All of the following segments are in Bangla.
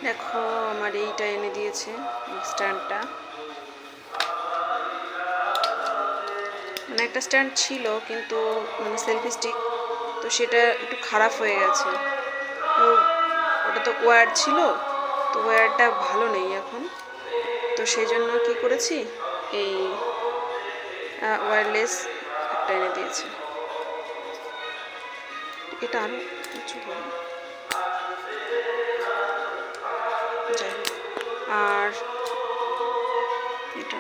দেখো আমার এইটা এনে দিয়েছে স্ট্যান্ডটা, মানে একটা স্ট্যান্ড ছিল কিন্তু মানে সেলফি স্টিক, তো সেটা একটু খারাপ হয়ে গেছে। তো ওটা তো ওয়্যার ছিল, তো ওয়্যারটা ভালো নেই এখন, তো সেই জন্য কী করেছি, এই ওয়্যারলেস একটা এনে দিয়েছে। এটা আরও কিছু হবে, যাই হোক। আর এটা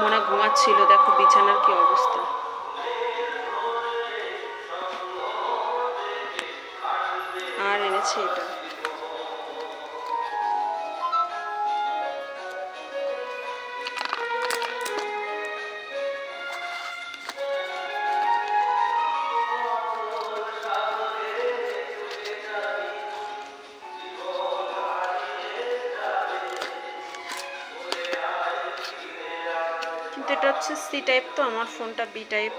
মনে ঘুমাচ্ছিল, দেখো বিছানার কি অবস্থা। আর এনেছে এটা, কিন্তু এটা হচ্ছে সি টাইপ, তো আমার ফোনটা বি টাইপ,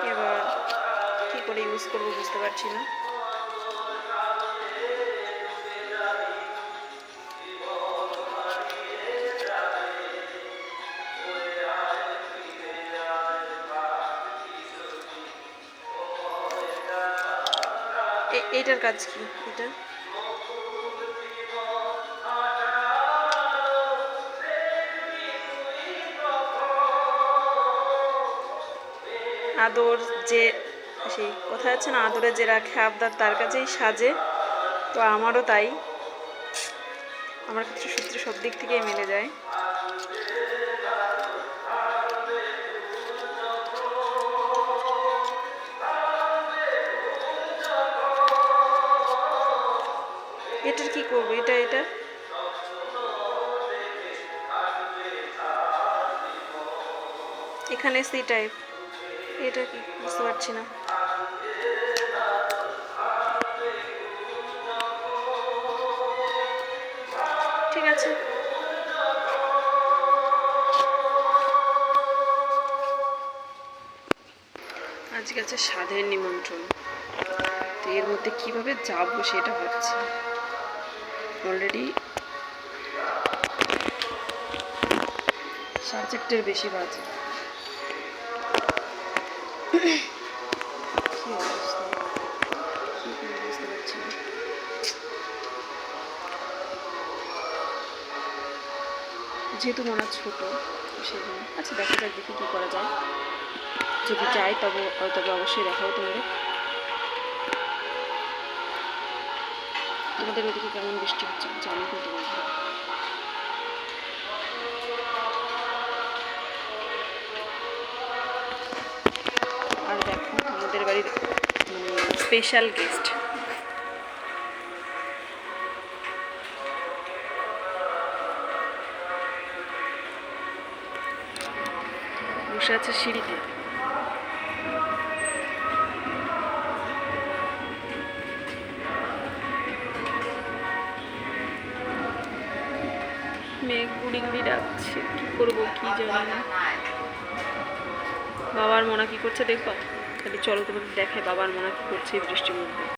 এবার কী করে ইউজ করবো বুঝতে পারছি না। এইটার কাজ কি? এটা আদর, যে সেই কথা আছে না, আদরে যে রাখে আবদার তার কাছেই সাজে, তো আমারও তাই। আমার ক্ষেত্রে সত্যি সব দিক থেকেই মিলে যায়। এটার কি করবো? এটা এখানে সি টাইপ, এটা কি বুঝতে পারছি না। ঠিক আছে, আজকে আছে স্বাদের নিমন্ত্রণ, তো এর মধ্যে কীভাবে যাবো সেটা ভাবছি। অলরেডি সাবজেক্টের বেশি বাজে। কি অবস্থা, বুঝতে পারছি না। যেহেতু মনে ছোট, সেই জন্য আচ্ছা দেখা যাক, দেখি কী করা যায়। যদি যাই তবে অবশ্যই দেখাবো তোমাদের। তোমাদের ওদিকে কেমন বৃষ্টি হচ্ছে জানি কিন্তু বলবো। আর দেখো আমাদের বাড়ির মানে স্পেশাল গেস্ট, বসে আছে সিঁড়িতে। মেঘ গুড়ি গুড়ি ডাকছে, কি করবো কি জানি না। বাবার মনা কি করছে দেখো, খালি চলো তোমাদের দেখায় বাবার মনা কি করছে এই বৃষ্টির মধ্যে।